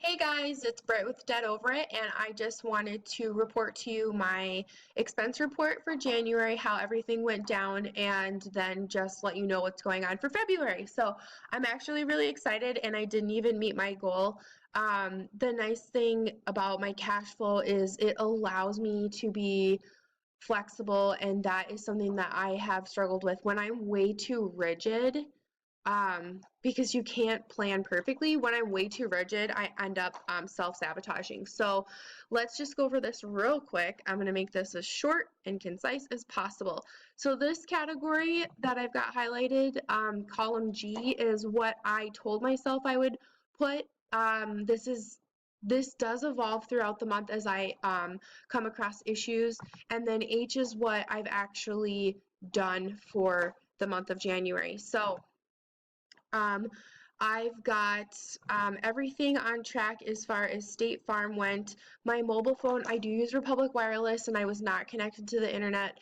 Hey guys, it's Britt with Dead Over It, and I just wanted to report to you my expense report for January, how everything went down, and then just let you know what's going on for February. So I'm actually really excited, and I didn't even meet my goal. The nice thing about my cash flow is it allows me to be flexible, and that is something that I have struggled with. When I'm way too rigid, because you can't plan perfectly. When I'm way too rigid, I end up self-sabotaging. So let's just go over this real quick. I'm going to make this as short and concise as possible. So this category that I've got highlighted, column G, is what I told myself I would put. This does evolve throughout the month as I come across issues. And then H is what I've actually done for the month of January. So um, I've got everything on track as far as State Farm went. My mobile phone, I do use Republic Wireless, and I was not connected to the internet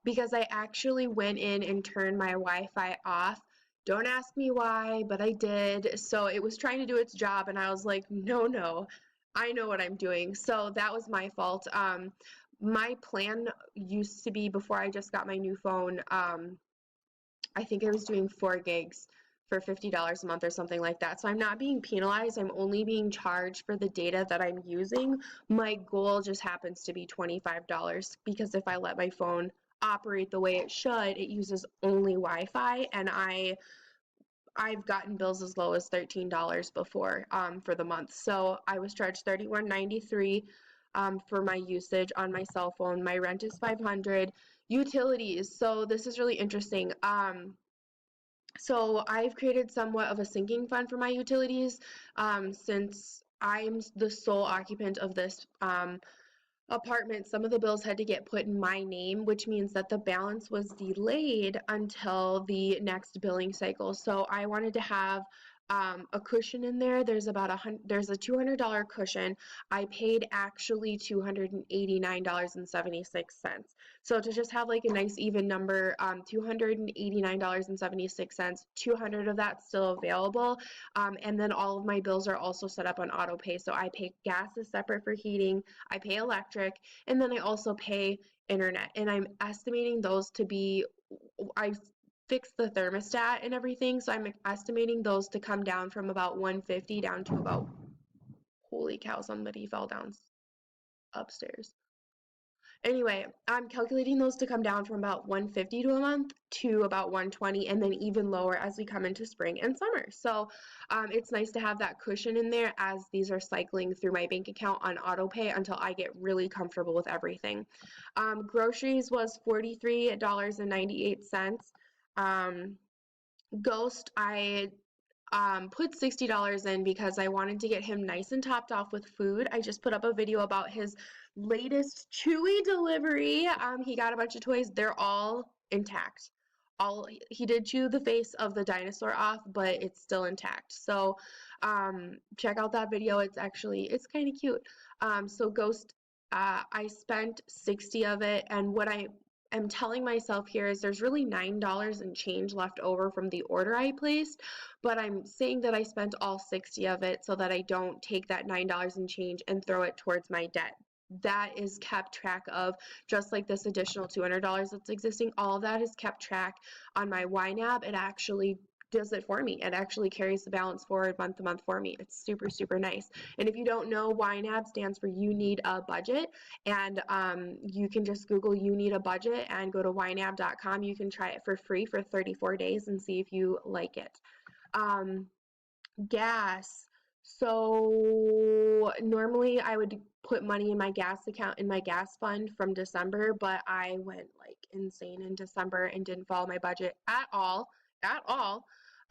because I actually went in and turned my Wi-Fi off. Don't ask me why, but I did. So it was trying to do its job, and I was like, no, I know what I'm doing. So that was my fault. My plan used to be, before I just got my new phone, I think I was doing 4 gigs for $50 a month or something like that. So I'm not being penalized. I'm only being charged for the data that I'm using. My goal just happens to be $25 because if I let my phone operate the way it should, it uses only Wi-Fi, and I've gotten bills as low as $13 before for the month. So I was charged $31.93 for my usage on my cell phone. My rent is $500. Utilities. So this is really interesting. So I've created somewhat of a sinking fund for my utilities since I'm the sole occupant of this apartment. Some of the bills had to get put in my name, which means that the balance was delayed until the next billing cycle. So I wanted to have a cushion in there. There's a $200 cushion. I paid actually $289.76. So to just have like a nice even number, $289.76, 200 of that's still available. And then all of my bills are also set up on auto pay. So I pay gas is separate for heating. I pay electric, and then I also pay internet. And I'm estimating those to be, I fixed the thermostat and everything, so I'm estimating those to come down from about 150 down to about, holy cow, somebody fell down upstairs. Anyway, I'm calculating those to come down from about 150 to a month to about 120, and then even lower as we come into spring and summer. So it's nice to have that cushion in there as these are cycling through my bank account on auto pay until I get really comfortable with everything. Groceries was $43.98. Ghost, I put $60 in because I wanted to get him nice and topped off with food. I just put up a video about his latest Chewy delivery. He got a bunch of toys. They're all intact. He did chew the face of the dinosaur off, but it's still intact. So check out that video. It's kind of cute. So Ghost, I spent 60 of it, and what I am telling myself here is there's really $9 and change left over from the order I placed, but I'm saying that I spent all 60 of it so that I don't take that $9 and change and throw it towards my debt. That is kept track of, just like this additional $200 that's existing. All of that is kept track on my YNAB. It actually does it for me. It actually carries the balance forward month to month for me. It's super, super nice. And if you don't know, YNAB stands for You Need a Budget. And you can just Google You Need a Budget and go to ynab.com. You can try it for free for 34 days and see if you like it. Gas. So normally I would put money in my gas account, in my gas fund from December, but I went like insane in December and didn't follow my budget at all.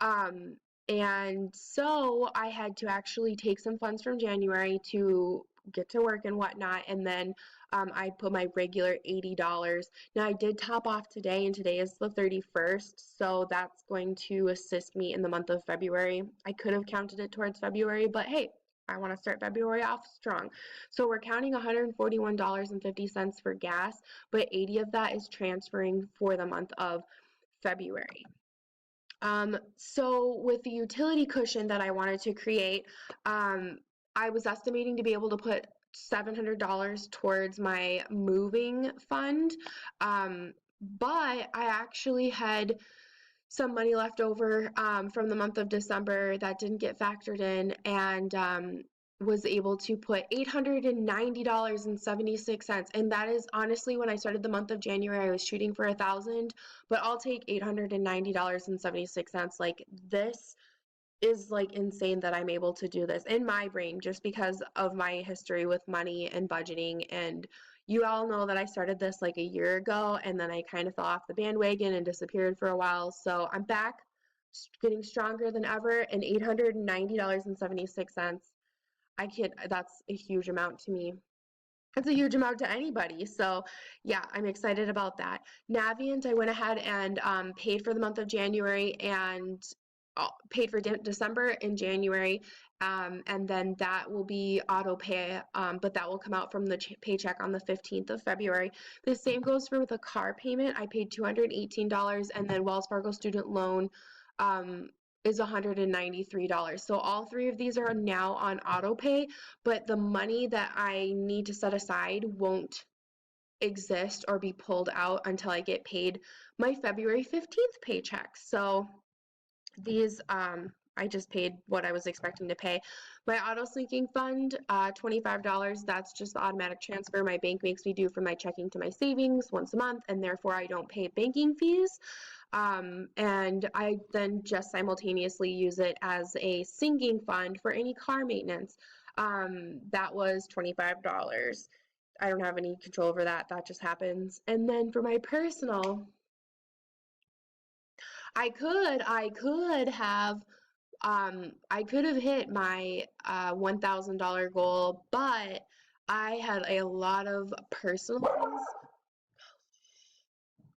Um, and so I had to actually take some funds from January to get to work and whatnot, and then I put my regular $80. Now I did top off today, and today is the 31st, so that's going to assist me in the month of February. I could have counted it towards February, but hey, I want to start February off strong. So we're counting $141.50 for gas, but 80 of that is transferring for the month of February. So with the utility cushion that I wanted to create, I was estimating to be able to put $700 towards my moving fund. But I actually had some money left over from the month of December that didn't get factored in, and was able to put $890.76. And that is honestly, when I started the month of January, I was shooting for 1,000, but I'll take $890.76. Like, this is like insane that I'm able to do this in my brain, just because of my history with money and budgeting. And you all know that I started this like a year ago, and then I kind of fell off the bandwagon and disappeared for a while. So I'm back, getting stronger than ever, and $890.76. That's a huge amount to me. It's a huge amount to anybody. So yeah, I'm excited about that. Navient, I went ahead and paid for the month of January, and paid for December and January. And then that will be auto pay, but that will come out from the paycheck on the 15th of February. The same goes for the car payment. I paid $218, and then Wells Fargo student loan is $193. So all three of these are now on auto pay, but the money that I need to set aside won't exist or be pulled out until I get paid my February 15th paycheck. So these, I just paid what I was expecting to pay. My auto sinking fund, $25. That's just the automatic transfer my bank makes me do from my checking to my savings once a month, and therefore I don't pay banking fees. And I then just simultaneously use it as a sinking fund for any car maintenance. That was $25. I don't have any control over that. That just happens. And then for my personal, I could have hit my $1,000 goal, but I had a lot of personal things.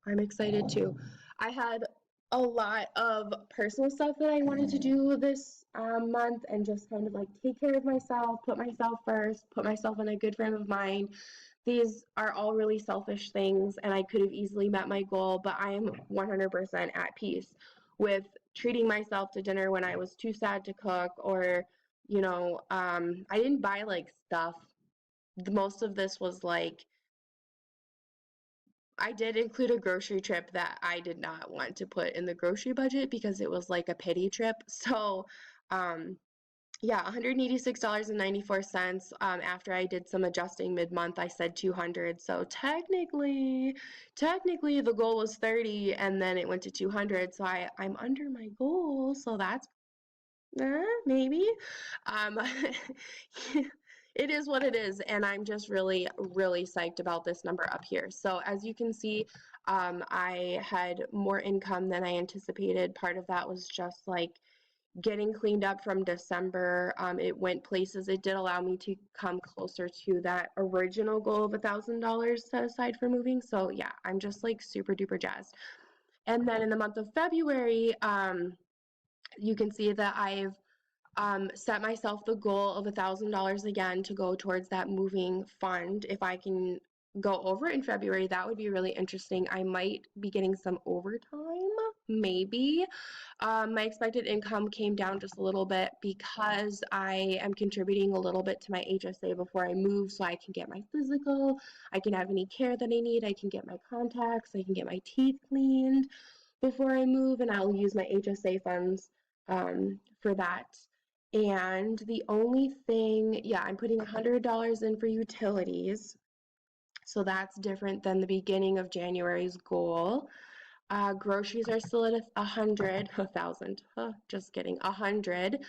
I'm excited too. I had a lot of personal stuff that I wanted to do this month, and just kind of like take care of myself, put myself first, put myself in a good frame of mind. These are all really selfish things, and I could have easily met my goal, but I am 100% at peace with treating myself to dinner when I was too sad to cook, or, I didn't buy like stuff. Most of this was like, I did include a grocery trip that I did not want to put in the grocery budget because it was like a pity trip. So, yeah, $186.94. After I did some adjusting mid-month, I said 200. So technically the goal was 30, and then it went to 200. So I'm under my goal. So that's maybe. Um, it is what it is, and I'm just really, really psyched about this number up here. So as you can see, I had more income than I anticipated. Part of that was just like getting cleaned up from December. It went places. It did allow me to come closer to that original goal of $1,000 set aside for moving. So yeah, I'm just like super duper jazzed. And then in the month of February, you can see that I've set myself the goal of $1,000 again to go towards that moving fund. If I can go over it in February, that would be really interesting. I might be getting some overtime, maybe. My expected income came down just a little bit because I am contributing a little bit to my HSA before I move, so I can get my physical, I can have any care that I need, I can get my contacts, I can get my teeth cleaned before I move, and I'll use my HSA funds for that. And the only thing, yeah, I'm putting $100 in for utilities. So that's different than the beginning of January's goal. Groceries are still at 1,000, just kidding, 100.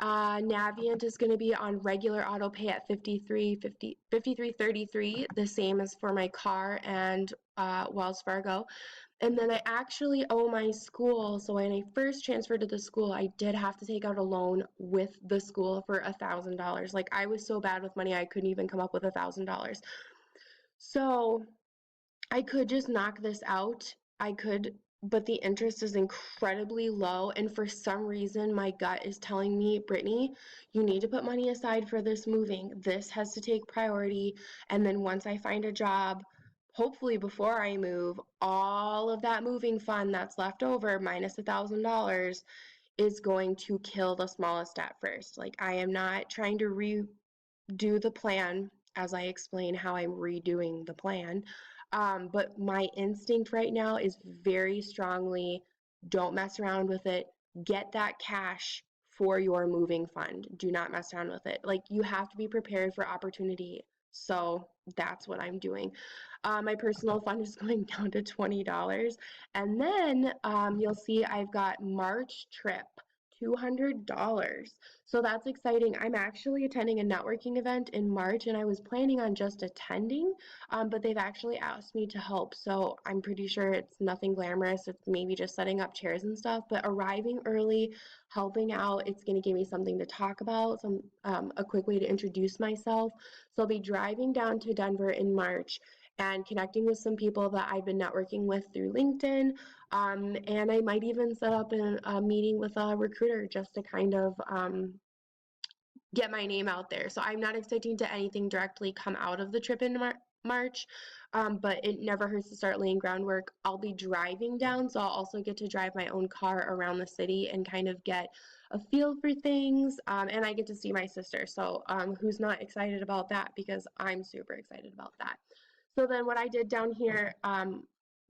Navient is going to be on regular auto pay at 53.33, the same as for my car and Wells Fargo. And then I actually owe my school. So when I first transferred to the school, I did have to take out a loan with the school for $1,000. Like, I was so bad with money, I couldn't even come up with $1,000. So I could just knock this out. I could, but the interest is incredibly low. And for some reason, my gut is telling me, Brittany, you need to put money aside for this moving. This has to take priority. And then once I find a job, hopefully before I move, all of that moving fund that's left over minus $1,000 is going to kill the smallest at first. Like, I am not trying to redo the plan as I explain how I'm redoing the plan. But my instinct right now is very strongly, don't mess around with it. Get that cash for your moving fund. Do not mess around with it. Like, you have to be prepared for opportunity. So that's what I'm doing. My personal fund is going down to $20. And then you'll see I've got March trip, $200. So that's exciting. I'm actually attending a networking event in March, and I was planning on just attending, but they've actually asked me to help. So I'm pretty sure it's nothing glamorous. It's maybe just setting up chairs and stuff, but arriving early, helping out, it's going to give me something to talk about, a quick way to introduce myself. So I'll be driving down to Denver in March and connecting with some people that I've been networking with through LinkedIn. And I might even set up a meeting with a recruiter just to kind of get my name out there. So I'm not expecting to anything directly come out of the trip in March, but it never hurts to start laying groundwork. I'll be driving down, so I'll also get to drive my own car around the city and kind of get a feel for things. And I get to see my sister, so who's not excited about that? Because I'm super excited about that. So then what I did down here,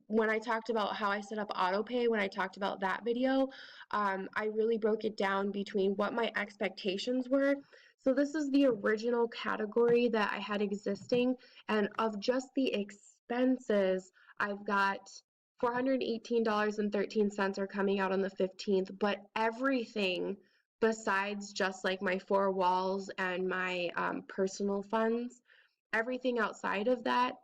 when I talked about how I set up autopay, when I talked about that video, I really broke it down between what my expectations were. So this is the original category that I had existing, and of just the expenses, I've got $418.13 are coming out on the 15th, but everything besides just like my four walls and my personal funds, everything outside of that,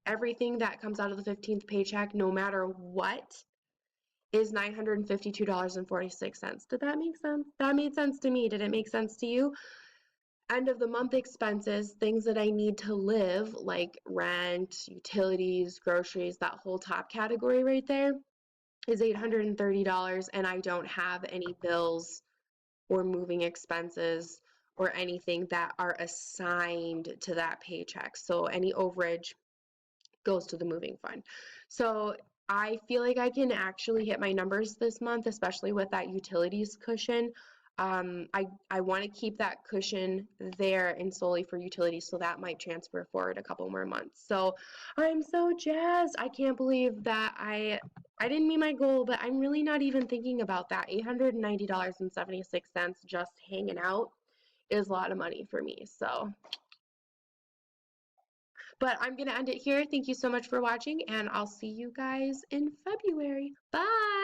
everything that comes out of the 15th paycheck, no matter what, is $952.46. Did that make sense? That made sense to me. Did it make sense to you? End of the month expenses, things that I need to live, like rent, utilities, groceries, that whole top category right there is $830, and I don't have any bills or moving expenses or anything that are assigned to that paycheck. So any overage goes to the moving fund. So I feel like I can actually hit my numbers this month, especially with that utilities cushion. I want to keep that cushion there and solely for utilities, so that might transfer forward a couple more months. So I'm so jazzed. I can't believe that I didn't meet my goal, but I'm really not even thinking about that. $890.76 just hanging out is a lot of money for me. So but I'm going to end it here. Thank you so much for watching, and I'll see you guys in February. Bye!